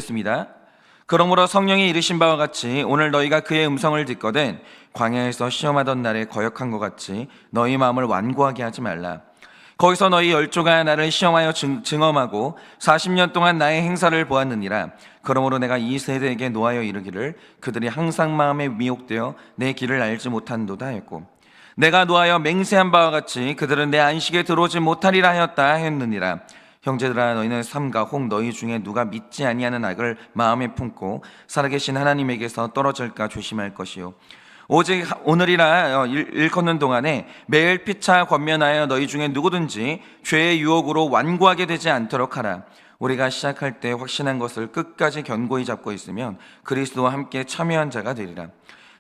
습니다. 그러므로 성령이 이르신 바와 같이 오늘 너희가 그의 음성을 듣거든 광야에서 시험하던 날에 거역한 것 같이 너희 마음을 완고하게 하지 말라. 거기서 너희 열조가 나를 시험하여 증험하고 40년 동안 나의 행사를 보았느니라. 그러므로 내가 이 세대에게 노하여 이르기를 그들이 항상 마음에 미혹되어 내 길을 알지 못한도다 했고, 내가 노하여 맹세한 바와 같이 그들은 내 안식에 들어오지 못하리라 하였다 했느니라. 형제들아, 너희는 삼가 혹 너희 중에 누가 믿지 아니하는 악을 마음에 품고 살아계신 하나님에게서 떨어질까 조심할 것이요, 오직 오늘이라 일컫는 동안에 매일 피차 권면하여 너희 중에 누구든지 죄의 유혹으로 완고하게 되지 않도록 하라. 우리가 시작할 때 확신한 것을 끝까지 견고히 잡고 있으면 그리스도와 함께 참여한 자가 되리라.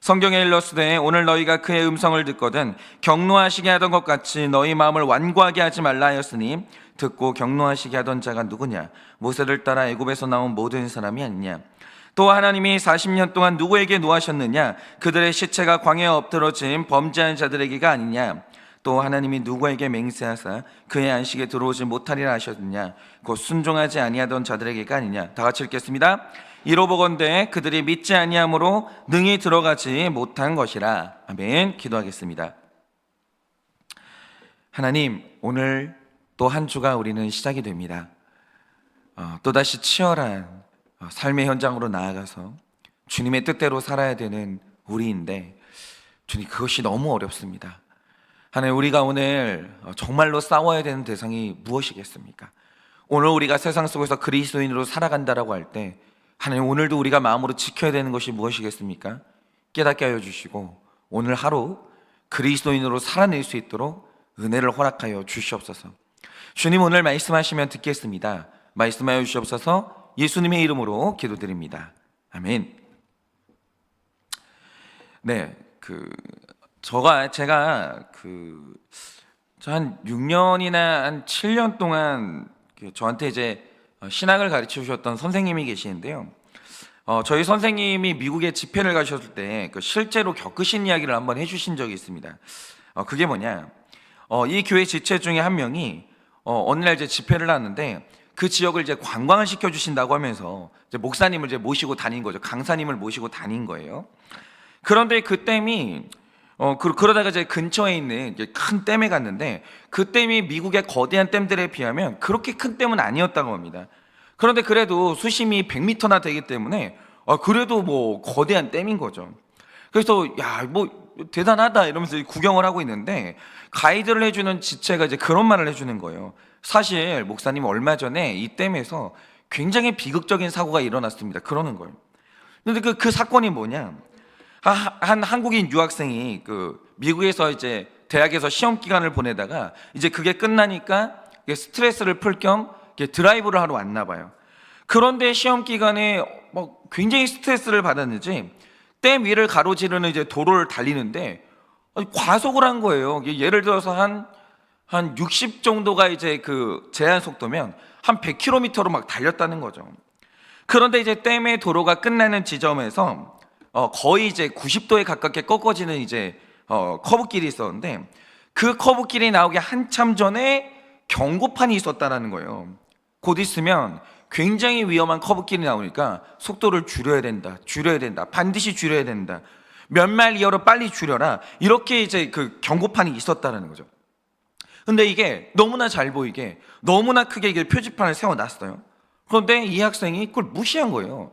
성경에 일렀으되 오늘 너희가 그의 음성을 듣거든 경노하시게 하던 것 같이 너희 마음을 완고하게 하지 말라 하였으니, 듣고 경노하시게 하던 자가 누구냐? 모세를 따라 애굽에서 나온 모든 사람이 아니냐? 또 하나님이 40년 동안 누구에게 노하셨느냐? 그들의 시체가 광야에 엎드러진 범죄한 자들에게가 아니냐? 또 하나님이 누구에게 맹세하사 그의 안식에 들어오지 못하리라 하셨느냐? 곧 순종하지 아니하던 자들에게가 아니냐? 다 같이 읽겠습니다. 이로 보건대 그들이 믿지 아니함으로 능히 들어가지 못한 것이라. 아멘. 기도하겠습니다. 하나님, 오늘 또 한 주가 우리는 시작이 됩니다. 또다시 치열한 삶의 현장으로 나아가서 주님의 뜻대로 살아야 되는 우리인데, 주님, 그것이 너무 어렵습니다. 하나님, 우리가 오늘 정말로 싸워야 되는 대상이 무엇이겠습니까? 오늘 우리가 세상 속에서 그리스도인으로 살아간다라고 할 때, 하나님, 오늘도 우리가 마음으로 지켜야 되는 것이 무엇이겠습니까? 깨닫게 하여 주시고 오늘 하루 그리스도인으로 살아낼 수 있도록 은혜를 허락하여 주시옵소서. 주님, 오늘 말씀하시면 듣겠습니다. 말씀하여 주시옵소서. 예수님의 이름으로 기도드립니다. 아멘. 네, 제가 한 6년이나 한 7년 동안 저한테 이제 신학을 가르쳐 주셨던 선생님이 계시는데요. 저희 선생님이 미국에 집회를 가셨을 때 실제로 겪으신 이야기를 한번 해주신 적이 있습니다. 그게 뭐냐? 이 교회 지체 중에 한 명이 어느 날 이제 집회를 하는데 그 지역을 이제 관광을 시켜주신다고 하면서 이제 목사님을 이제 모시고 다닌 거죠. 강사님을 모시고 다닌 거예요. 그런데 그 댐이 그러다가 이제 근처에 있는 큰 댐에 갔는데, 그 댐이 미국의 거대한 댐들에 비하면 그렇게 큰 댐은 아니었다고 합니다. 그런데 그래도 수심이 100m나 되기 때문에 그래도 뭐 거대한 댐인 거죠. 그래서 야, 뭐 대단하다 이러면서 구경을 하고 있는데, 가이드를 해주는 지체가 이제 그런 말을 해주는 거예요. 사실 목사님, 얼마 전에 이 댐에서 굉장히 비극적인 사고가 일어났습니다. 그러는 거예요. 근데 그 사건이 뭐냐? 한 한국인 유학생이 미국에서 이제 대학에서 시험 기간을 보내다가 이제 그게 끝나니까 스트레스를 풀 겸 드라이브를 하러 왔나 봐요. 그런데 시험 기간에 굉장히 스트레스를 받았는지 댐 위를 가로지르는 이제 도로를 달리는데 과속을 한 거예요. 예를 들어서 한 60 정도가 이제 그 제한 속도면 한 100km로 막 달렸다는 거죠. 그런데 이제 댐의 도로가 끝나는 지점에서 거의 이제 90도에 가깝게 꺾어지는 이제 커브길이 있었는데, 그 커브길이 나오기 한참 전에 경고판이 있었다라는 거예요. 곧 있으면 굉장히 위험한 커브길이 나오니까 속도를 줄여야 된다, 반드시 줄여야 된다, 몇 마일 이하로 빨리 줄여라, 이렇게 이제 그 경고판이 있었다라는 거죠. 근데 이게 너무나 잘 보이게 너무나 크게 이게 표지판을 세워놨어요. 그런데 이 학생이 그걸 무시한 거예요.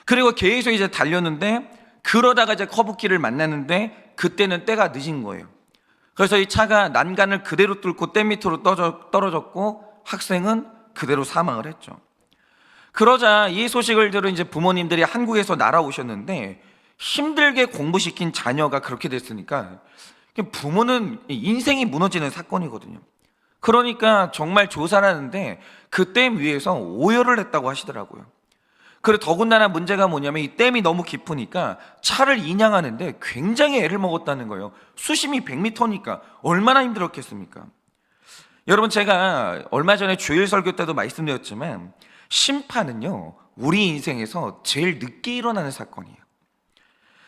그리고 계속 이제 달렸는데, 그러다가 이제 커브길을 만났는데 그때는 때가 늦은 거예요. 그래서 이 차가 난간을 그대로 뚫고 댐 밑으로 떨어졌고 학생은 그대로 사망을 했죠. 그러자 이 소식을 들은 이제 부모님들이 한국에서 날아오셨는데, 힘들게 공부시킨 자녀가 그렇게 됐으니까 부모는 인생이 무너지는 사건이거든요. 그러니까 정말 조사를 하는데 그 댐 위에서 오열을 했다고 하시더라고요. 그리고 더군다나 문제가 뭐냐면 이 댐이 너무 깊으니까 차를 인양하는데 굉장히 애를 먹었다는 거예요. 수심이 100m니까 얼마나 힘들었겠습니까? 여러분, 제가 얼마 전에 주일 설교 때도 말씀드렸지만 심판은요, 우리 인생에서 제일 늦게 일어나는 사건이에요.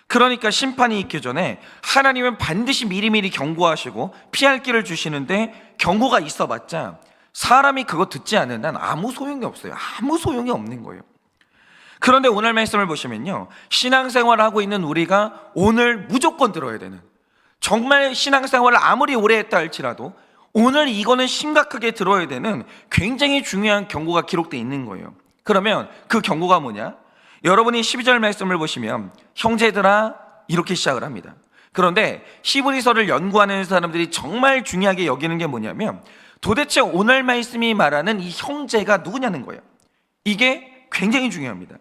그러니까 심판이 있기 전에 하나님은 반드시 미리미리 경고하시고 피할 길을 주시는데, 경고가 있어봤자 사람이 그거 듣지 않는 한 아무 소용이 없어요. 아무 소용이 없는 거예요. 그런데 오늘 말씀을 보시면요, 신앙생활을 하고 있는 우리가 오늘 무조건 들어야 되는, 정말 신앙생활을 아무리 오래 했다 할지라도 오늘 이거는 심각하게 들어야 되는 굉장히 중요한 경고가 기록되어 있는 거예요. 그러면 그 경고가 뭐냐? 여러분이 12절 말씀을 보시면 형제들아 이렇게 시작을 합니다. 그런데 히브리서를 연구하는 사람들이 정말 중요하게 여기는 게 뭐냐면 도대체 오늘 말씀이 말하는 이 형제가 누구냐는 거예요. 이게 굉장히 중요합니다.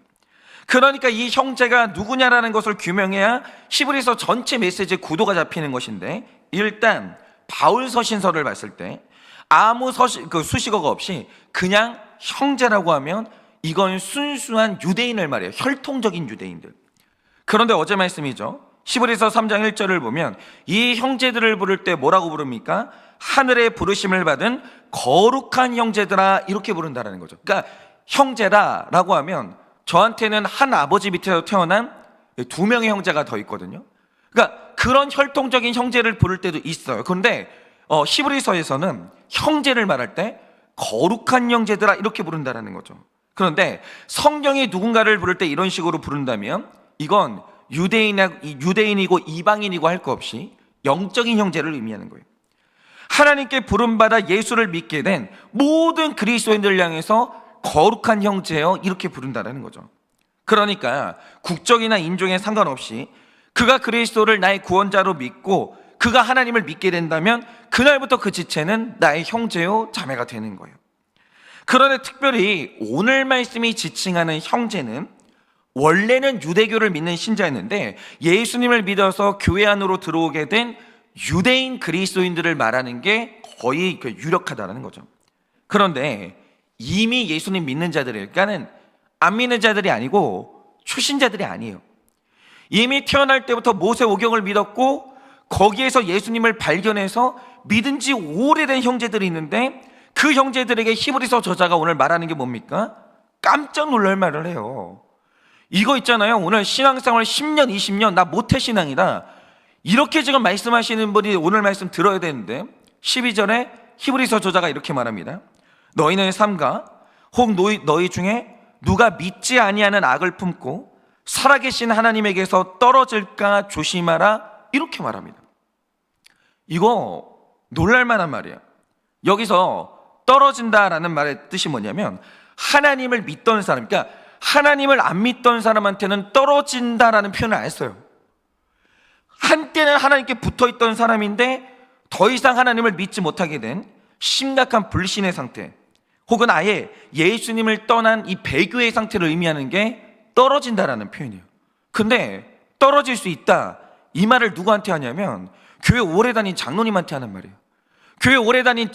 그러니까 이 형제가 누구냐라는 것을 규명해야 히브리서 전체 메시지의 구도가 잡히는 것인데, 일단 바울 서신서를 봤을 때 아무 수식어가 없이 그냥 형제라고 하면 이건 순수한 유대인을 말해요. 혈통적인 유대인들. 그런데 어제 말씀이죠, 히브리서 3장 1절을 보면 이 형제들을 부를 때 뭐라고 부릅니까? 하늘의 부르심을 받은 거룩한 형제들아 이렇게 부른다는 거죠. 그러니까 형제라라고 하면 저한테는 한 아버지 밑에서 태어난 두 명의 형제가 더 있거든요. 그러니까 그런 혈통적인 형제를 부를 때도 있어요. 그런데 히브리서에서는 형제를 말할 때 거룩한 형제들아 이렇게 부른다는 거죠. 그런데 성경이 누군가를 부를 때 이런 식으로 부른다면 이건 유대인이고 이방인이고 할 거 없이 영적인 형제를 의미하는 거예요. 하나님께 부름받아 예수를 믿게 된 모든 그리스도인들 향해서 거룩한 형제여 이렇게 부른다는 거죠. 그러니까 국적이나 인종에 상관없이 그가 그리스도를 나의 구원자로 믿고 그가 하나님을 믿게 된다면 그날부터 그 지체는 나의 형제요 자매가 되는 거예요. 그런데 특별히 오늘 말씀이 지칭하는 형제는 원래는 유대교를 믿는 신자였는데 예수님을 믿어서 교회 안으로 들어오게 된 유대인 그리스도인들을 말하는 게 거의 유력하다는 거죠. 그런데 이미 예수님 믿는 자들일까는 안 믿는 자들이 아니고 초신자들이 아니에요. 이미 태어날 때부터 모세 오경을 믿었고 거기에서 예수님을 발견해서 믿은 지 오래된 형제들이 있는데 그 형제들에게 히브리서 저자가 오늘 말하는 게 뭡니까? 깜짝 놀랄 말을 해요. 이거 있잖아요, 오늘 신앙생활 10년 20년 나 모태신앙이다 이렇게 지금 말씀하시는 분이 오늘 말씀 들어야 되는데 12절에 히브리서 저자가 이렇게 말합니다. 너희는 삼가 혹 너희 중에 누가 믿지 아니하는 악을 품고 살아계신 하나님에게서 떨어질까 조심하라 이렇게 말합니다. 이거 놀랄만한 말이에요. 여기서 떨어진다라는 말의 뜻이 뭐냐면 하나님을 믿던 사람, 그러니까 하나님을 안 믿던 사람한테는 떨어진다라는 표현을 안 했어요. 한때는 하나님께 붙어있던 사람인데 더 이상 하나님을 믿지 못하게 된 심각한 불신의 상태, 혹은 아예 예수님을 떠난 이 배교의 상태를 의미하는 게 떨어진다라는 표현이에요. 근데 떨어질 수 있다 이 말을 누구한테 하냐면 교회 오래 다닌 장로님한테 하는 말이에요. 교회 오래 다닌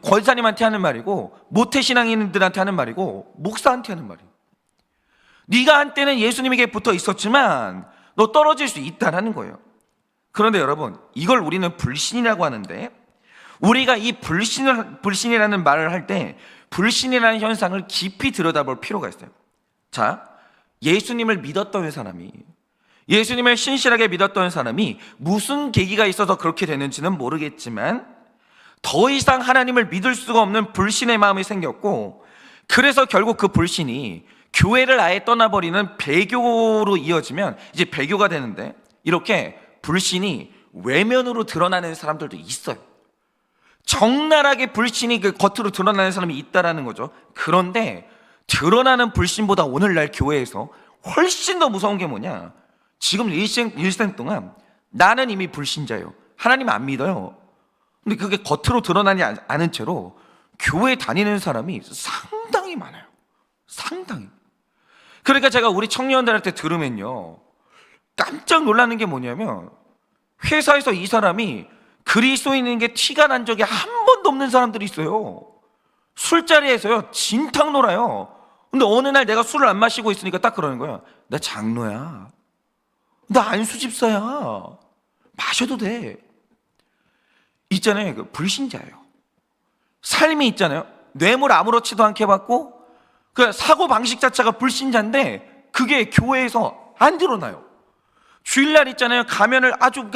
권사님한테 하는 말이고 모태신앙인들한테 하는 말이고 목사한테 하는 말이에요. 네가 한때는 예수님에게 붙어 있었지만 너 떨어질 수 있다라는 거예요. 그런데 여러분, 이걸 우리는 불신이라고 하는데 우리가 이 불신이라는 말을 할 때 불신이라는 현상을 깊이 들여다볼 필요가 있어요. 자, 예수님을 믿었던 사람이, 예수님을 신실하게 믿었던 사람이 무슨 계기가 있어서 그렇게 되는지는 모르겠지만 더 이상 하나님을 믿을 수가 없는 불신의 마음이 생겼고, 그래서 결국 그 불신이 교회를 아예 떠나버리는 배교로 이어지면 이제 배교가 되는데, 이렇게 불신이 외면으로 드러나는 사람들도 있어요. 적나라하게 불신이 그 겉으로 드러나는 사람이 있다라는 거죠. 그런데 드러나는 불신보다 오늘날 교회에서 훨씬 더 무서운 게 뭐냐, 지금 일생 동안 나는 이미 불신자예요, 하나님 안 믿어요, 근데 그게 겉으로 드러나지 않은 채로 교회 다니는 사람이 상당히 많아요. 상당히. 그러니까 제가 우리 청년들한테 들으면요 깜짝 놀라는 게 뭐냐면, 회사에서 이 사람이 그리스도인인 게 티가 난 적이 한 번도 없는 사람들이 있어요. 술자리에서요 진탕 놀아요. 근데 어느 날 내가 술을 안 마시고 있으니까 딱 그러는 거야. 나 장로야, 나 안수집사야, 마셔도 돼. 있잖아요, 그 불신자예요. 삶이 있잖아요, 뇌물 아무렇지도 않게 받고 그 사고방식 자체가 불신자인데 그게 교회에서 안 드러나요. 주일날 있잖아요, 가면을 아주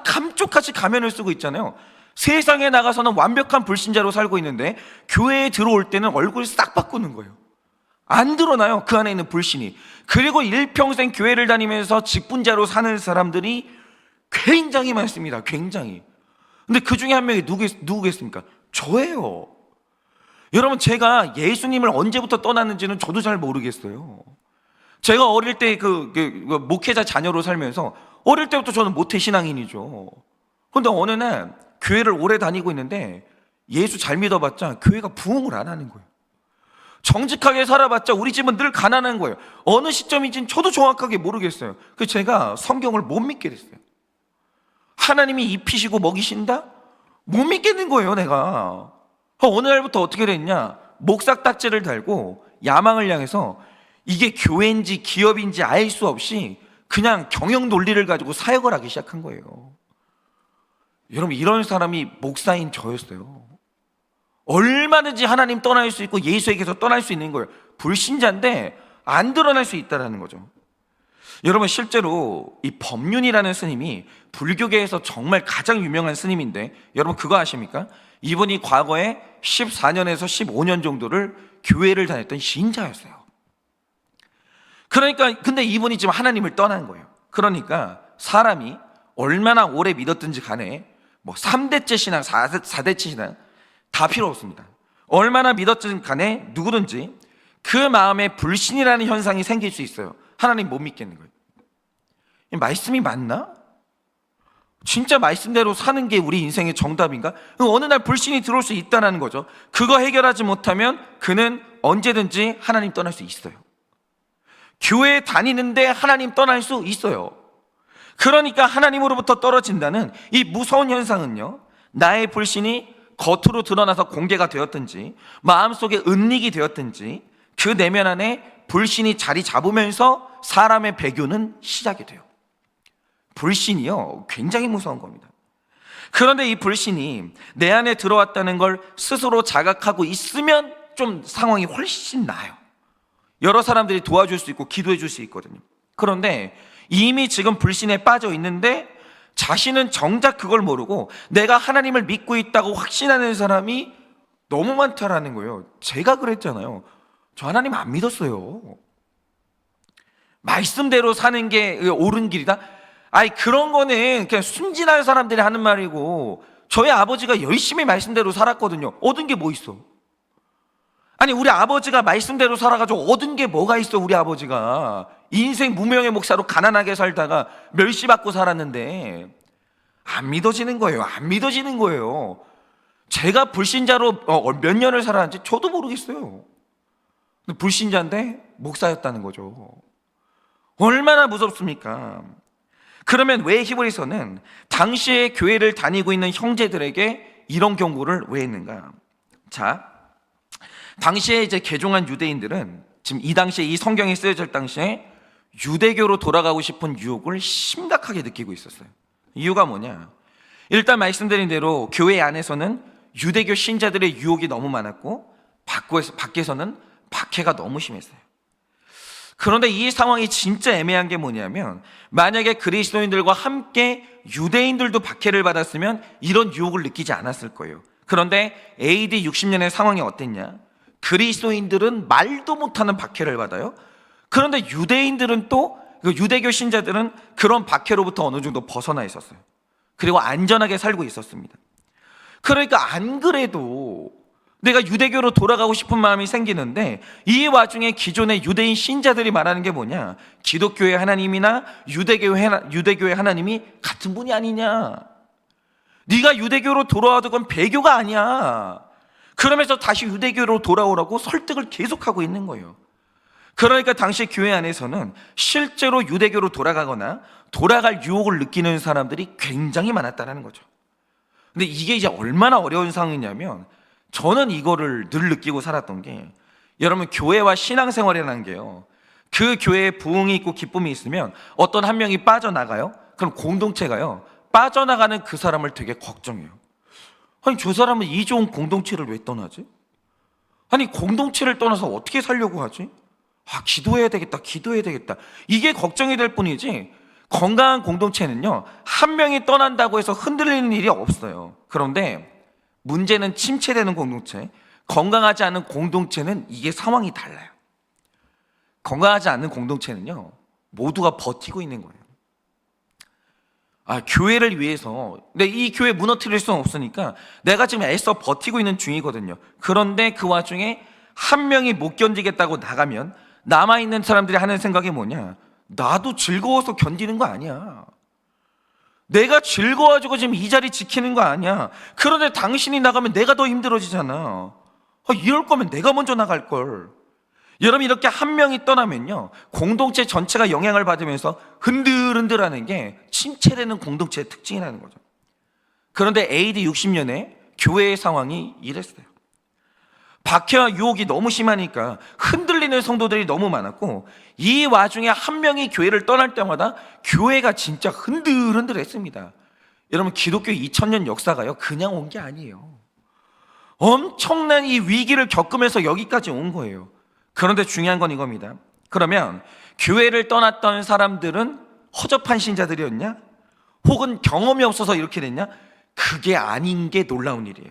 감쪽같이 가면을 쓰고 있잖아요. 세상에 나가서는 완벽한 불신자로 살고 있는데 교회에 들어올 때는 얼굴이 싹 바꾸는 거예요. 안 드러나요, 그 안에 있는 불신이. 그리고 일평생 교회를 다니면서 직분자로 사는 사람들이 굉장히 많습니다. 굉장히. 근데 그 중에 한 명이 누구겠습니까? 저예요. 여러분, 제가 예수님을 언제부터 떠났는지는 저도 잘 모르겠어요. 제가 어릴 때 목회자 자녀로 살면서 어릴 때부터 저는 모태신앙인이죠. 그런데 어느 날 교회를 오래 다니고 있는데 예수 잘 믿어봤자 교회가 부흥을 안 하는 거예요. 정직하게 살아봤자 우리 집은 늘 가난한 거예요. 어느 시점인지는 저도 정확하게 모르겠어요. 그래서 제가 성경을 못 믿게 됐어요. 하나님이 입히시고 먹이신다? 못 믿겠는 거예요, 내가. 어느 날부터 어떻게 됐냐? 목삭 딱지를 달고 야망을 향해서 이게 교회인지 기업인지 알 수 없이 그냥 경영 논리를 가지고 사역을 하기 시작한 거예요. 여러분, 이런 사람이 목사인 저였어요. 얼마든지 하나님 떠날 수 있고 예수에게서 떠날 수 있는 거예요. 불신자인데 안 드러날 수 있다는 거죠. 여러분, 실제로 이 법륜이라는 스님이 불교계에서 정말 가장 유명한 스님인데, 여러분 그거 아십니까? 이분이 과거에 14년에서 15년 정도를 교회를 다녔던 신자였어요. 그러니까 근데 이분이 지금 하나님을 떠난 거예요. 그러니까 사람이 얼마나 오래 믿었든지 간에 뭐 3대째 신앙, 4대째 신앙 다 필요 없습니다. 얼마나 믿었든 간에 누구든지 그 마음에 불신이라는 현상이 생길 수 있어요. 하나님 못 믿겠는 거예요. 이 말씀이 맞나? 진짜 말씀대로 사는 게 우리 인생의 정답인가? 어느 날 불신이 들어올 수 있다는 거죠. 그거 해결하지 못하면 그는 언제든지 하나님 떠날 수 있어요. 교회 다니는데 하나님 떠날 수 있어요. 그러니까 하나님으로부터 떨어진다는 이 무서운 현상은요, 나의 불신이 겉으로 드러나서 공개가 되었든지 마음속에 은닉이 되었든지 그 내면 안에 불신이 자리 잡으면서 사람의 배교는 시작이 돼요. 불신이요, 굉장히 무서운 겁니다. 그런데 이 불신이 내 안에 들어왔다는 걸 스스로 자각하고 있으면 좀 상황이 훨씬 나아요. 여러 사람들이 도와줄 수 있고 기도해 줄 수 있거든요. 그런데 이미 지금 불신에 빠져 있는데 자신은 정작 그걸 모르고 내가 하나님을 믿고 있다고 확신하는 사람이 너무 많다라는 거예요. 제가 그랬잖아요. 저 하나님 안 믿었어요. 말씀대로 사는 게 옳은 길이다? 아니, 그런 거는 그냥 순진한 사람들이 하는 말이고, 저희 아버지가 열심히 말씀대로 살았거든요. 얻은 게 뭐 있어? 아니, 우리 아버지가 말씀대로 살아가지고 얻은 게 뭐가 있어? 우리 아버지가 인생 무명의 목사로 가난하게 살다가 멸시받고 살았는데 안 믿어지는 거예요. 안 믿어지는 거예요. 제가 불신자로 몇 년을 살았는지 저도 모르겠어요. 불신자인데 목사였다는 거죠. 얼마나 무섭습니까? 그러면 왜 히브리서는 당시에 교회를 다니고 있는 형제들에게 이런 경고를 왜 했는가? 자, 당시에 이제 개종한 유대인들은 지금 이 당시에 이 성경이 쓰여질 당시에 유대교로 돌아가고 싶은 유혹을 심각하게 느끼고 있었어요. 이유가 뭐냐? 일단 말씀드린 대로 교회 안에서는 유대교 신자들의 유혹이 너무 많았고 밖에서는 박해가 너무 심했어요. 그런데 이 상황이 진짜 애매한 게 뭐냐면, 만약에 그리스도인들과 함께 유대인들도 박해를 받았으면 이런 유혹을 느끼지 않았을 거예요. 그런데 AD 60년의 상황이 어땠냐? 그리스도인들은 말도 못하는 박해를 받아요. 그런데 유대인들은 또, 유대교 신자들은 그런 박해로부터 어느 정도 벗어나 있었어요. 그리고 안전하게 살고 있었습니다. 그러니까 안 그래도 내가 유대교로 돌아가고 싶은 마음이 생기는데, 이 와중에 기존의 유대인 신자들이 말하는 게 뭐냐? 기독교의 하나님이나 유대교의 하나님이 같은 분이 아니냐? 네가 유대교로 돌아와도 그건 배교가 아니야. 그러면서 다시 유대교로 돌아오라고 설득을 계속하고 있는 거예요. 그러니까 당시 교회 안에서는 실제로 유대교로 돌아가거나 돌아갈 유혹을 느끼는 사람들이 굉장히 많았다는 거죠. 근데 이게 이제 얼마나 어려운 상황이냐면, 저는 이거를 늘 느끼고 살았던 게, 여러분 교회와 신앙생활이라는 게요, 그 교회에 부흥이 있고 기쁨이 있으면 어떤 한 명이 빠져나가요? 그럼 공동체가요, 빠져나가는 그 사람을 되게 걱정해요. 아니, 저 사람은 이 좋은 공동체를 왜 떠나지? 아니, 공동체를 떠나서 어떻게 살려고 하지? 기도해야 되겠다, 기도해야 되겠다. 이게 걱정이 될 뿐이지, 건강한 공동체는요, 한 명이 떠난다고 해서 흔들리는 일이 없어요. 그런데 문제는 침체되는 공동체, 건강하지 않은 공동체는 이게 상황이 달라요. 건강하지 않은 공동체는요, 모두가 버티고 있는 거예요. 교회를 위해서, 근데 이 교회 무너뜨릴 수는 없으니까 내가 지금 애써 버티고 있는 중이거든요. 그런데 그 와중에 한 명이 못 견디겠다고 나가면 남아있는 사람들이 하는 생각이 뭐냐? 나도 즐거워서 견디는 거 아니야. 내가 즐거워가지고 지금 이 자리 지키는 거 아니야. 그런데 당신이 나가면 내가 더 힘들어지잖아. 이럴 거면 내가 먼저 나갈 걸. 여러분, 이렇게 한 명이 떠나면요, 공동체 전체가 영향을 받으면서 흔들흔들하는 게 침체되는 공동체의 특징이라는 거죠. 그런데 AD 60년에 교회의 상황이 이랬어요. 박해와 유혹이 너무 심하니까 흔들리는 성도들이 너무 많았고, 이 와중에 한 명이 교회를 떠날 때마다 교회가 진짜 흔들흔들했습니다. 여러분, 기독교 2000년 역사가요, 그냥 온 게 아니에요. 엄청난 이 위기를 겪으면서 여기까지 온 거예요. 그런데 중요한 건 이겁니다. 그러면 교회를 떠났던 사람들은 허접한 신자들이었냐? 혹은 경험이 없어서 이렇게 됐냐? 그게 아닌 게 놀라운 일이에요.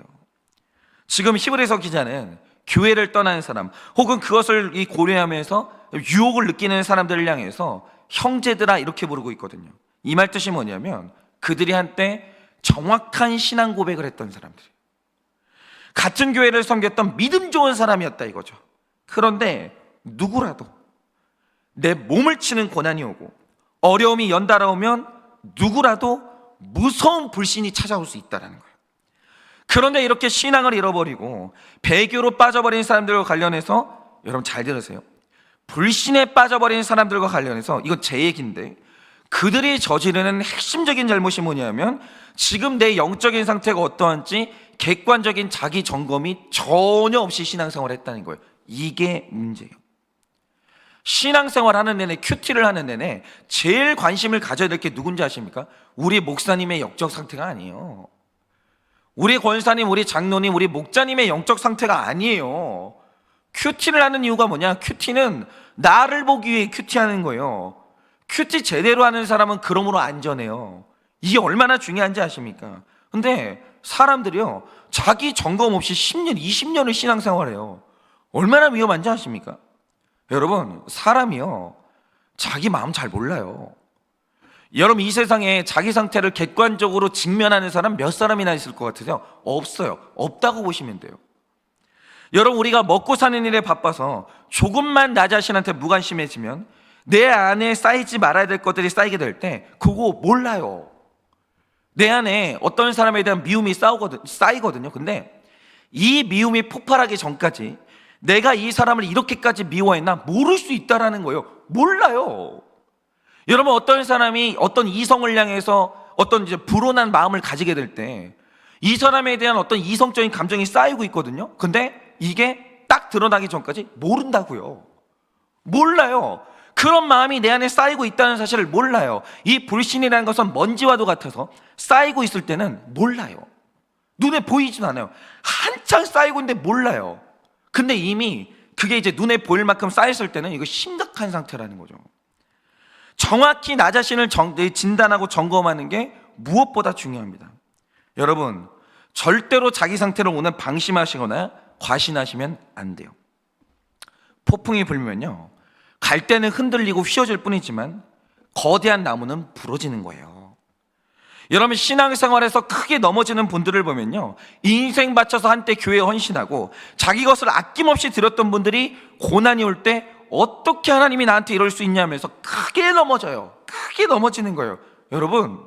지금 히브리서 기자는 교회를 떠나는 사람, 혹은 그것을 고려하면서 유혹을 느끼는 사람들을 향해서 형제들아 이렇게 부르고 있거든요. 이 말 뜻이 뭐냐면 그들이 한때 정확한 신앙 고백을 했던 사람들이에요. 같은 교회를 섬겼던 믿음 좋은 사람이었다 이거죠. 그런데 누구라도 내 몸을 치는 고난이 오고 어려움이 연달아오면 누구라도 무서운 불신이 찾아올 수 있다는 거예요. 그런데 이렇게 신앙을 잃어버리고 배교로 빠져버린 사람들과 관련해서, 여러분 잘 들으세요. 불신에 빠져버린 사람들과 관련해서, 이건 제 얘기인데, 그들이 저지르는 핵심적인 잘못이 뭐냐면 지금 내 영적인 상태가 어떠한지 객관적인 자기 점검이 전혀 없이 신앙생활을 했다는 거예요. 이게 문제예요. 신앙생활 하는 내내, 큐티를 하는 내내 제일 관심을 가져야 될 게 누군지 아십니까? 우리 목사님의 영적 상태가 아니에요. 우리 권사님, 우리 장로님, 우리 목자님의 영적 상태가 아니에요. 큐티를 하는 이유가 뭐냐? 큐티는 나를 보기 위해 큐티하는 거예요. 큐티 제대로 하는 사람은 그러므로 안전해요. 이게 얼마나 중요한지 아십니까? 근데 사람들이요, 자기 점검 없이 10년, 20년을 신앙생활해요. 얼마나 위험한지 아십니까? 여러분, 사람이요, 자기 마음 잘 몰라요. 여러분, 이 세상에 자기 상태를 객관적으로 직면하는 사람 몇 사람이나 있을 것 같으세요? 없어요. 없다고 보시면 돼요. 여러분, 우리가 먹고 사는 일에 바빠서 조금만 나 자신한테 무관심해지면 내 안에 쌓이지 말아야 될 것들이 쌓이게 될 때 그거 몰라요. 내 안에 어떤 사람에 대한 미움이 쌓이거든요. 근데 이 미움이 폭발하기 전까지 내가 이 사람을 이렇게까지 미워했나 모를 수 있다라는 거예요. 몰라요. 여러분, 어떤 사람이 어떤 이성을 향해서 어떤 이제 불온한 마음을 가지게 될 때 이 사람에 대한 어떤 이성적인 감정이 쌓이고 있거든요. 근데 이게 딱 드러나기 전까지 모른다고요. 몰라요. 그런 마음이 내 안에 쌓이고 있다는 사실을 몰라요. 이 불신이라는 것은 먼지와도 같아서 쌓이고 있을 때는 몰라요. 눈에 보이지도 않아요. 한창 쌓이고 있는데 몰라요. 근데 이미 그게 이제 눈에 보일 만큼 쌓였을 때는 이거 심각한 상태라는 거죠. 정확히 나 자신을 진단하고 점검하는 게 무엇보다 중요합니다. 여러분, 절대로 자기 상태를 오늘 방심하시거나 과신하시면 안 돼요. 폭풍이 불면요, 갈 때는 흔들리고 휘어질 뿐이지만 거대한 나무는 부러지는 거예요. 여러분, 신앙생활에서 크게 넘어지는 분들을 보면요, 인생 바쳐서 한때 교회에 헌신하고 자기 것을 아낌없이 드렸던 분들이 고난이 올 때 어떻게 하나님이 나한테 이럴 수 있냐면서 크게 넘어져요. 크게 넘어지는 거예요. 여러분,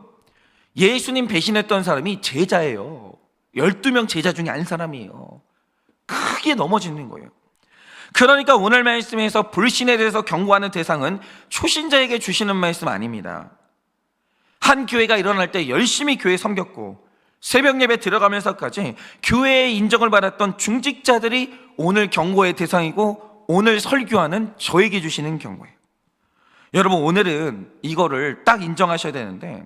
예수님 배신했던 사람이 제자예요. 12명 제자 중에 한 사람이에요. 크게 넘어지는 거예요. 그러니까 오늘 말씀에서 불신에 대해서 경고하는 대상은 초신자에게 주시는 말씀 아닙니다. 한 교회가 일어날 때 열심히 교회 섬겼고 새벽 예배 들어가면서까지 교회의 인정을 받았던 중직자들이 오늘 경고의 대상이고 오늘 설교하는 저에게 주시는 경고예요. 여러분, 오늘은 이거를 딱 인정하셔야 되는데,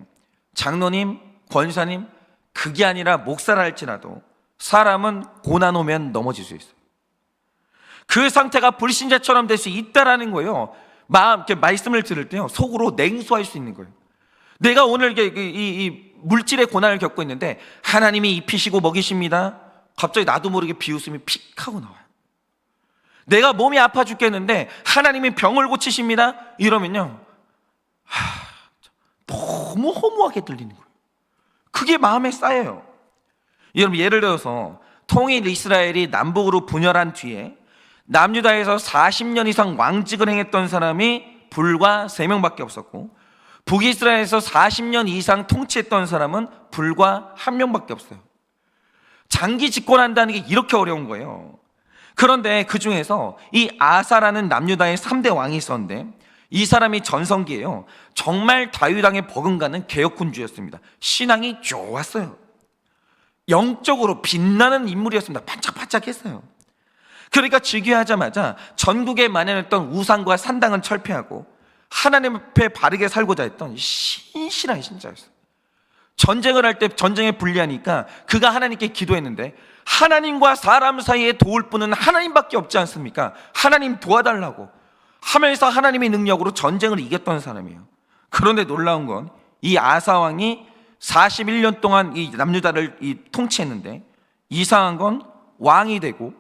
장로님, 권사님, 그게 아니라 목사라 할지라도 사람은 고난 오면 넘어질 수 있어요. 그 상태가 불신자처럼 될 수 있다라는 거예요. 말씀을 들을 때요, 속으로 냉소할 수 있는 거예요. 내가 오늘 이 물질의 고난을 겪고 있는데 하나님이 입히시고 먹이십니다. 갑자기 나도 모르게 비웃음이 픽 하고 나와요. 내가 몸이 아파 죽겠는데 하나님이 병을 고치십니다. 이러면요, 너무 허무하게 들리는 거예요. 그게 마음에 쌓여요. 여러분, 예를 들어서 통일 이스라엘이 남북으로 분열한 뒤에 남유다에서 40년 이상 왕직을 행했던 사람이 불과 3명밖에 없었고, 북이스라엘에서 40년 이상 통치했던 사람은 불과 1명밖에 없어요. 장기 집권한다는 게 이렇게 어려운 거예요. 그런데 그 중에서 이 아사라는 남유다의 3대 왕이 있었는데, 이 사람이 전성기예요. 정말 다윗 왕에 버금가는 개혁군주였습니다. 신앙이 좋았어요. 영적으로 빛나는 인물이었습니다. 반짝반짝했어요. 그러니까 즉위하자마자 전국에 만연했던 우상과 산당은 철폐하고 하나님 앞에 바르게 살고자 했던 신실한 신자였어요. 전쟁을 할 때 전쟁에 불리하니까 그가 하나님께 기도했는데, 하나님과 사람 사이에 도울 분은 하나님밖에 없지 않습니까? 하나님 도와달라고 하면서 하나님의 능력으로 전쟁을 이겼던 사람이에요. 그런데 놀라운 건 이 아사 왕이 41년 동안 이 남유다를 통치했는데, 이상한 건 왕이 되고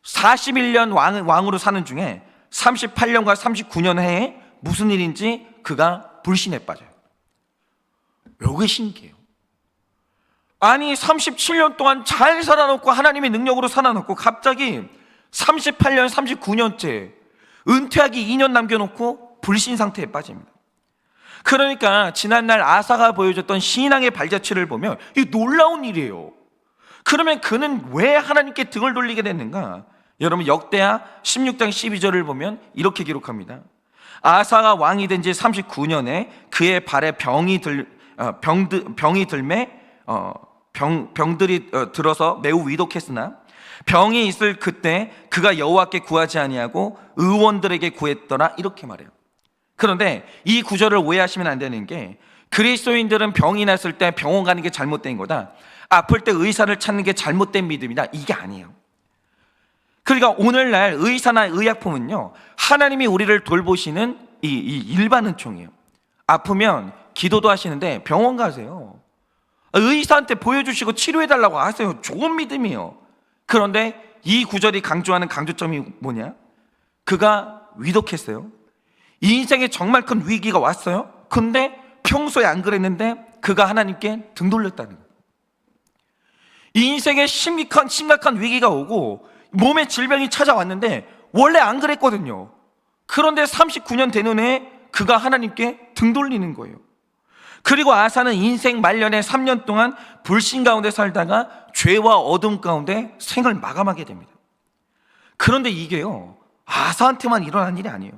41년 왕으로 사는 중에 38년과 39년 해에 무슨 일인지 그가 불신에 빠져요. 요게 신기해요. 아니 37년 동안 잘 살아놓고 하나님의 능력으로 살아놓고 갑자기 38년 39년째 은퇴하기 2년 남겨놓고 불신 상태에 빠집니다. 그러니까 지난날 아사가 보여줬던 신앙의 발자취를 보면 이 놀라운 일이에요. 그러면 그는 왜 하나님께 등을 돌리게 됐는가? 여러분, 역대하 16장 12절을 보면 이렇게 기록합니다. 아사가 왕이 된 지 39년에 그의 발에 병이 들매 병들이 들어서 매우 위독했으나 병이 있을 그때 그가 여호와께 구하지 아니하고 의원들에게 구했더라, 이렇게 말해요. 그런데 이 구절을 오해하시면 안 되는 게, 그리스도인들은 병이 났을 때 병원 가는 게 잘못된 거다, 아플 때 의사를 찾는 게 잘못된 믿음이다, 이게 아니에요. 그러니까 오늘날 의사나 의약품은요, 하나님이 우리를 돌보시는 이 일반 은총이에요. 아프면 기도도 하시는데 병원 가세요. 의사한테 보여주시고 치료해달라고 하세요. 좋은 믿음이에요. 그런데 이 구절이 강조하는 강조점이 뭐냐? 그가 위독했어요. 이 인생에 정말 큰 위기가 왔어요. 근데 평소에 안 그랬는데 그가 하나님께 등 돌렸다는 거예요. 이 인생에 심각한 위기가 오고 몸에 질병이 찾아왔는데 원래 안 그랬거든요. 그런데 39년 되는 해에 그가 하나님께 등 돌리는 거예요. 그리고 아사는 인생 말년에 3년 동안 불신 가운데 살다가 죄와 어둠 가운데 생을 마감하게 됩니다. 그런데 이게요, 아사한테만 일어난 일이 아니에요.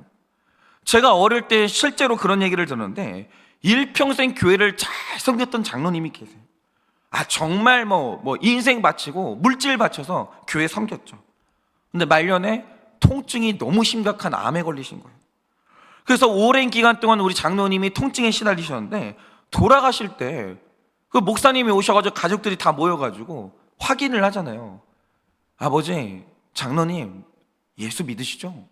제가 어릴 때 실제로 그런 얘기를 들었는데, 일평생 교회를 잘 섬겼던 장로님이 계세요. 정말 인생 바치고 물질 바쳐서 교회 섬겼죠. 근데 말년에 통증이 너무 심각한 암에 걸리신 거예요. 그래서 오랜 기간 동안 우리 장로님이 통증에 시달리셨는데, 돌아가실 때 그 목사님이 오셔가지고 가족들이 다 모여가지고 확인을 하잖아요. 아버지, 장로님 예수 믿으시죠?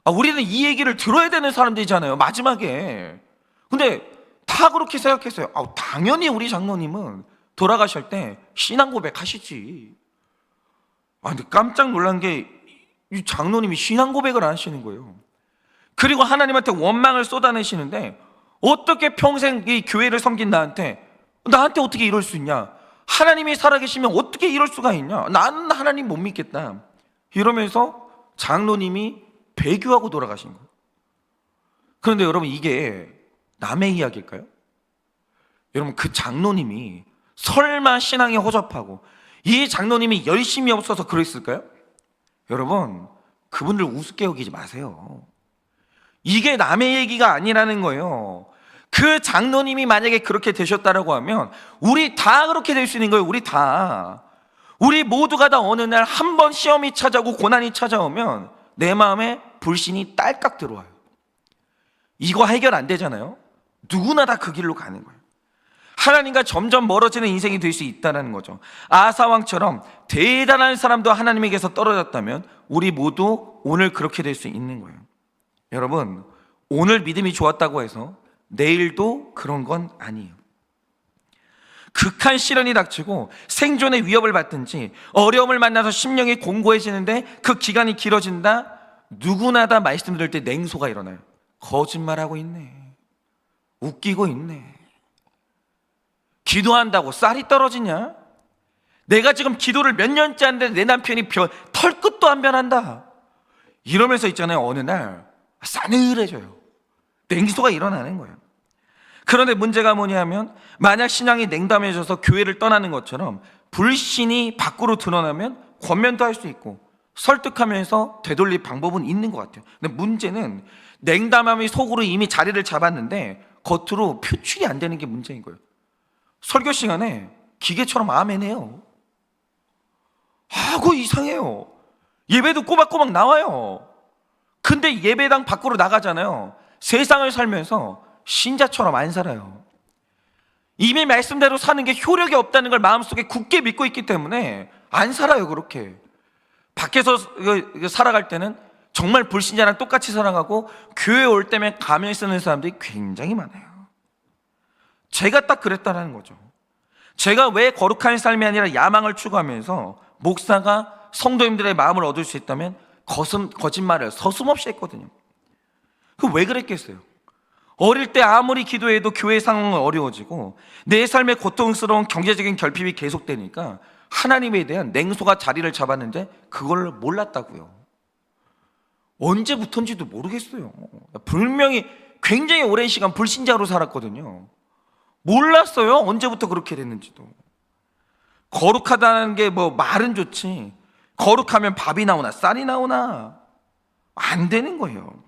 우리는 이 얘기를 들어야 되는 사람들이잖아요, 마지막에. 근데 다 그렇게 생각했어요. 당연히 우리 장로님은 돌아가실 때 신앙 고백 하시지. 근데 깜짝 놀란 게, 이 장로님이 신앙 고백을 안 하시는 거예요. 그리고 하나님한테 원망을 쏟아내시는데, 어떻게 평생 이 교회를 섬긴 나한테 어떻게 이럴 수 있냐? 하나님이 살아계시면 어떻게 이럴 수가 있냐? 나는 하나님 못 믿겠다. 이러면서 장로님이 배교하고 돌아가신 거예요. 그런데 여러분, 이게 남의 이야기일까요? 여러분, 그 장로님이 설마 신앙에 허접하고 이 장로님이 열심히 없어서 그랬을까요? 여러분, 그분들 우습게 여기지 마세요. 이게 남의 얘기가 아니라는 거예요. 그 장로님이 만약에 그렇게 되셨다라고 하면 우리 다 그렇게 될 수 있는 거예요. 우리 모두가 다 어느 날 한 번 시험이 찾아오고 고난이 찾아오면 내 마음에 불신이 딸깍 들어와요. 이거 해결 안 되잖아요. 누구나 다 그 길로 가는 거예요. 하나님과 점점 멀어지는 인생이 될 수 있다는 거죠. 아사왕처럼 대단한 사람도 하나님에게서 떨어졌다면 우리 모두 오늘 그렇게 될 수 있는 거예요. 여러분, 오늘 믿음이 좋았다고 해서 내일도 그런 건 아니에요. 극한 시련이 닥치고 생존의 위협을 받든지 어려움을 만나서 심령이 공고해지는데 그 기간이 길어진다? 누구나 다 말씀 들을 때 냉소가 일어나요. 거짓말하고 있네, 웃기고 있네, 기도한다고 쌀이 떨어지냐? 내가 지금 기도를 몇 년째 하는데 내 남편이 털끝도 안 변한다, 이러면서 있잖아요. 어느 날 싸늘해져요. 냉소가 일어나는 거예요. 그런데 문제가 뭐냐면, 만약 신앙이 냉담해져서 교회를 떠나는 것처럼 불신이 밖으로 드러나면 권면도 할 수 있고 설득하면서 되돌릴 방법은 있는 것 같아요. 근데 문제는 냉담함이 속으로 이미 자리를 잡았는데 겉으로 표출이 안 되는 게 문제인 거예요. 설교 시간에 기계처럼 아멘해요. 그거 이상해요. 예배도 꼬박꼬박 나와요. 근데 예배당 밖으로 나가잖아요. 세상을 살면서 신자처럼 안 살아요. 이미 말씀대로 사는 게 효력이 없다는 걸 마음속에 굳게 믿고 있기 때문에 안 살아요. 그렇게 밖에서 살아갈 때는 정말 불신자랑 똑같이 살아가고, 교회 올 때면 가면 쓰는 사람들이 굉장히 많아요. 제가 딱 그랬다는 거죠. 제가 왜 거룩한 삶이 아니라 야망을 추구하면서 목사가 성도님들의 마음을 얻을 수 있다면 거짓말을 서슴없이 했거든요. 그 왜 그랬겠어요? 어릴 때 아무리 기도해도 교회 상황은 어려워지고 내 삶의 고통스러운 경제적인 결핍이 계속되니까 하나님에 대한 냉소가 자리를 잡았는데 그걸 몰랐다고요. 언제부턴지도 모르겠어요. 분명히 굉장히 오랜 시간 불신자로 살았거든요. 몰랐어요. 언제부터 그렇게 됐는지도. 거룩하다는 게 뭐 말은 좋지, 거룩하면 밥이 나오나 쌀이 나오나 안 되는 거예요.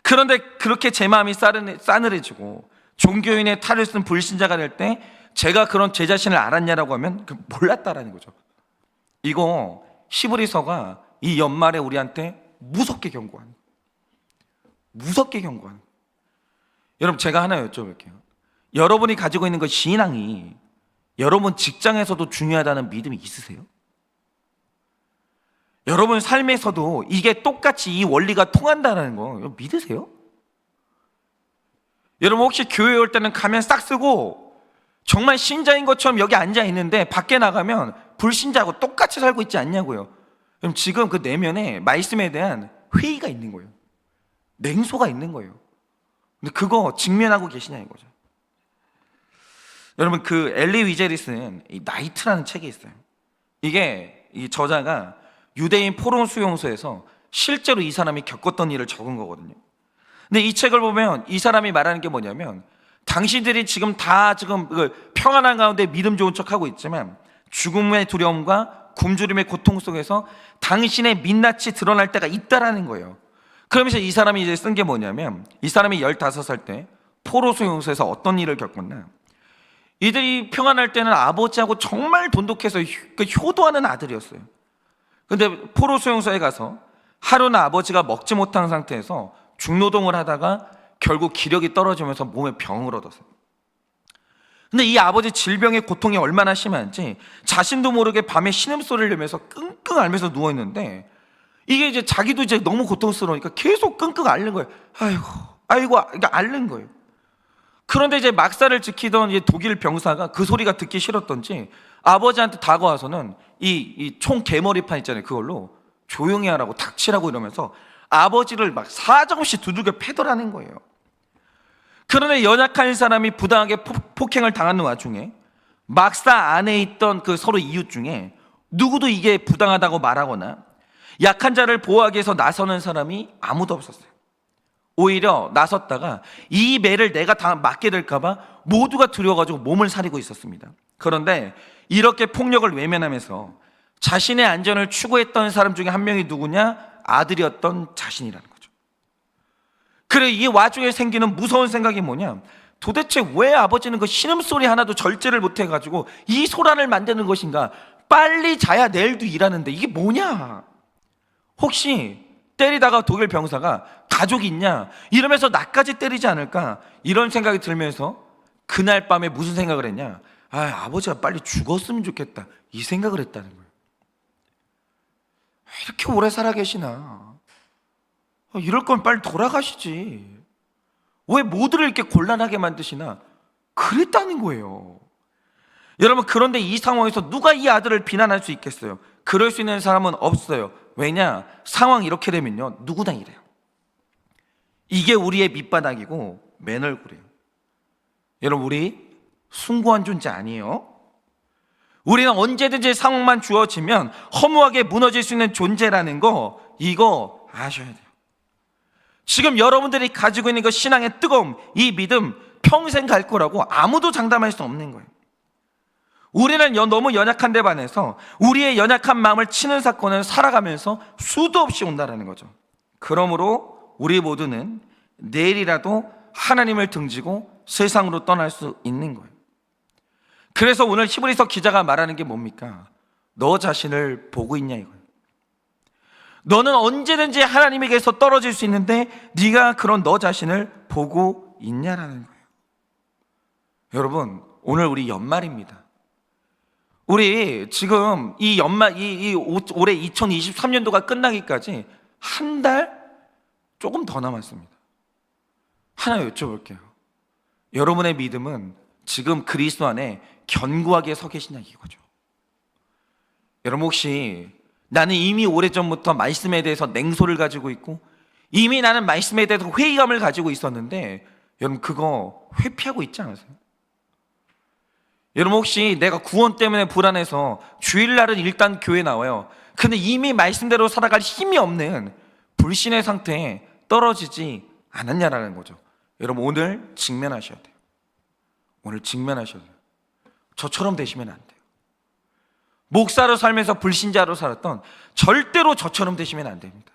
그런데 그렇게 제 마음이 싸늘해지고 종교인의 탈을 쓴 불신자가 될 때 제가 그런 제 자신을 알았냐라고 하면 몰랐다라는 거죠. 이거 히브리서가 이 연말에 우리한테 무섭게 경고하는, 여러분, 제가 하나 여쭤볼게요. 여러분이 가지고 있는 그 신앙이 여러분 직장에서도 중요하다는 믿음이 있으세요? 여러분 삶에서도 이게 똑같이 이 원리가 통한다는 거 믿으세요? 여러분 혹시 교회 올 때는 가면 싹 쓰고 정말 신자인 것처럼 여기 앉아 있는데 밖에 나가면 불신자하고 똑같이 살고 있지 않냐고요? 그럼 지금 그 내면에 말씀에 대한 회의가 있는 거예요. 냉소가 있는 거예요. 근데 그거 직면하고 계시냐 이거죠. 여러분, 그 엘리 위제리스는 이 나이트라는 책이 있어요. 이게 이 저자가 유대인 포로 수용소에서 실제로 이 사람이 겪었던 일을 적은 거거든요. 근데 이 책을 보면 이 사람이 말하는 게 뭐냐면, 당신들이 지금 다 평안한 가운데 믿음 좋은 척하고 있지만 죽음의 두려움과 굶주림의 고통 속에서 당신의 민낯이 드러날 때가 있다라는 거예요. 그러면서 이 사람이 이제 쓴 게 뭐냐면, 이 사람이 15살 때 포로 수용소에서 어떤 일을 겪었나. 이들이 평안할 때는 아버지하고 정말 돈독해서 효도하는 아들이었어요. 근데 포로 수용소에 가서 하루는 아버지가 먹지 못한 상태에서 중노동을 하다가 결국 기력이 떨어지면서 몸에 병을 얻었어요. 근데 이 아버지 질병의 고통이 얼마나 심한지 자신도 모르게 밤에 신음소리를 내면서 끙끙 앓면서 누워있는데, 이게 이제 자기도 이제 너무 고통스러우니까 계속 끙끙 앓는 거예요. 아이고 그러니까 앓는 거예요. 그런데 이제 막사를 지키던 이 독일 병사가 그 소리가 듣기 싫었던지 아버지한테 다가와서는 이 총 개머리판 있잖아요, 그걸로 조용히 하라고, 닥치라고 이러면서 아버지를 막 사정없이 두들겨 패더라는 거예요. 그런데 연약한 사람이 부당하게 폭행을 당하는 와중에 막사 안에 있던 그 서로 이웃 중에 누구도 이게 부당하다고 말하거나 약한 자를 보호하기 위해서 나서는 사람이 아무도 없었어요. 오히려 나섰다가 이 매를 내가 맞게 될까봐 모두가 두려워가지고 몸을 사리고 있었습니다. 그런데 이렇게 폭력을 외면하면서 자신의 안전을 추구했던 사람 중에 한 명이 누구냐? 아들이었던 자신이라는 거죠. 그래, 이 와중에 생기는 무서운 생각이 뭐냐? 도대체 왜 아버지는 그 신음소리 하나도 절제를 못해가지고 이 소란을 만드는 것인가? 빨리 자야 내일도 일하는데 이게 뭐냐? 혹시 때리다가 독일 병사가 가족이 있냐? 이러면서 나까지 때리지 않을까? 이런 생각이 들면서 그날 밤에 무슨 생각을 했냐? 아버지가 빨리 죽었으면 좋겠다, 이 생각을 했다는 거예요. 이렇게 오래 살아 계시나? 이럴 거면 빨리 돌아가시지. 왜 모두를 이렇게 곤란하게 만드시나? 그랬다는 거예요. 여러분, 그런데 이 상황에서 누가 이 아들을 비난할 수 있겠어요? 그럴 수 있는 사람은 없어요. 왜냐? 상황 이렇게 되면요, 누구나 이래요. 이게 우리의 밑바닥이고 맨 얼굴이에요. 여러분, 우리 숭고한 존재 아니에요? 우리는 언제든지 상황만 주어지면 허무하게 무너질 수 있는 존재라는 거, 이거 아셔야 돼요. 지금 여러분들이 가지고 있는 그 신앙의 뜨거움, 이 믿음 평생 갈 거라고 아무도 장담할 수 없는 거예요. 우리는 너무 연약한 데 반해서 우리의 연약한 마음을 치는 사건은 살아가면서 수도 없이 온다는 거죠. 그러므로 우리 모두는 내일이라도 하나님을 등지고 세상으로 떠날 수 있는 거예요. 그래서 오늘 히브리서 기자가 말하는 게 뭡니까? 너 자신을 보고 있냐 이거예요. 너는 언제든지 하나님에게서 떨어질 수 있는데 네가 그런 너 자신을 보고 있냐라는 거예요. 여러분, 오늘 우리 연말입니다. 우리 지금 이 연말, 올해 2023년도가 끝나기까지 한 달 조금 더 남았습니다. 하나 여쭤볼게요. 여러분의 믿음은 지금 그리스도 안에 견고하게 서 계시냐 이거죠. 여러분, 혹시 나는 이미 오래전부터 말씀에 대해서 냉소를 가지고 있고 이미 나는 말씀에 대해서 회의감을 가지고 있었는데, 여러분 그거 회피하고 있지 않으세요? 여러분, 혹시 내가 구원 때문에 불안해서 주일날은 일단 교회 나와요. 근데 이미 말씀대로 살아갈 힘이 없는 불신의 상태에 떨어지지 않았냐라는 거죠. 여러분, 오늘 직면하셔야 돼요. 오늘 직면하셔야 돼요. 저처럼 되시면 안 돼요. 목사로 살면서 불신자로 살았던, 절대로 저처럼 되시면 안 됩니다.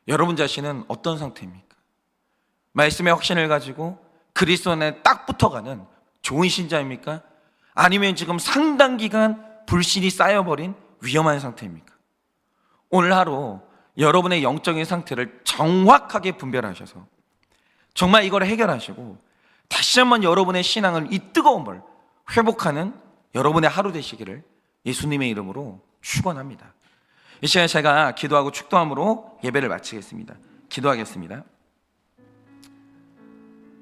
여러분 자신은 어떤 상태입니까? 말씀의 확신을 가지고 그리스도 안에 딱 붙어가는 좋은 신자입니까? 아니면 지금 상당 기간 불신이 쌓여버린 위험한 상태입니까? 오늘 하루 여러분의 영적인 상태를 정확하게 분별하셔서 정말 이걸 해결하시고 다시 한번 여러분의 신앙을, 이 뜨거움을 회복하는 여러분의 하루 되시기를 예수님의 이름으로 축원합니다. 이 시간에 제가 기도하고 축도함으로 예배를 마치겠습니다. 기도하겠습니다.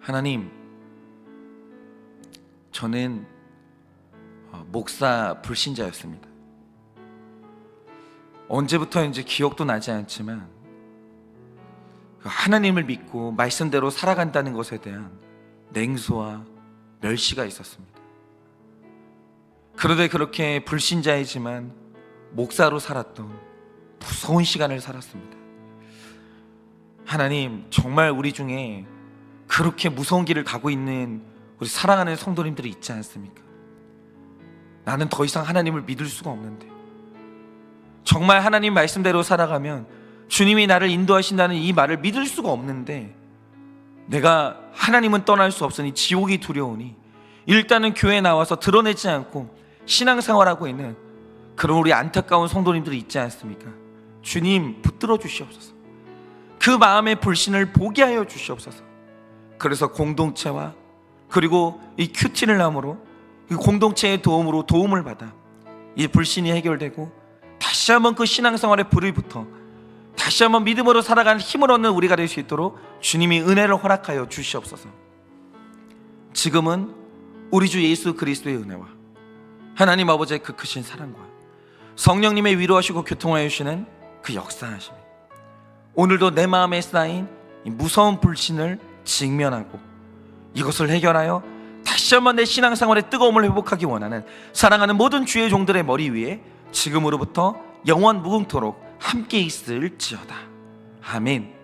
하나님, 저는 목사 불신자였습니다. 언제부터인지 기억도 나지 않지만 하나님을 믿고 말씀대로 살아간다는 것에 대한 냉소와 멸시가 있었습니다. 그런데 그렇게 불신자이지만 목사로 살았던 무서운 시간을 살았습니다. 하나님, 정말 우리 중에 그렇게 무서운 길을 가고 있는 우리 사랑하는 성도님들이 있지 않습니까? 나는 더 이상 하나님을 믿을 수가 없는데, 정말 하나님 말씀대로 살아가면 주님이 나를 인도하신다는 이 말을 믿을 수가 없는데, 내가 하나님은 떠날 수 없으니 지옥이 두려우니 일단은 교회에 나와서 드러내지 않고 신앙생활하고 있는 그런 우리 안타까운 성도님들이 있지 않습니까? 주님, 붙들어 주시옵소서. 그 마음의 불신을 보게 하여 주시옵소서. 그래서 공동체와 그리고 이 큐티를 나무로 이 공동체의 도움으로 도움을 받아 이 불신이 해결되고 다시 한번 그 신앙생활에 불이 붙어 다시 한번 믿음으로 살아가는 힘을 얻는 우리가 될 수 있도록 주님이 은혜를 허락하여 주시옵소서. 지금은 우리 주 예수 그리스도의 은혜와 하나님 아버지의 그 크신 사랑과 성령님의 위로하시고 교통하여 주시는 그 역사하심이 오늘도 내 마음에 쌓인 이 무서운 불신을 직면하고 이것을 해결하여 다시 한번 내 신앙생활의 뜨거움을 회복하기 원하는 사랑하는 모든 주의 종들의 머리 위에 지금으로부터 영원 무궁토록 함께 있을지어다. 아멘.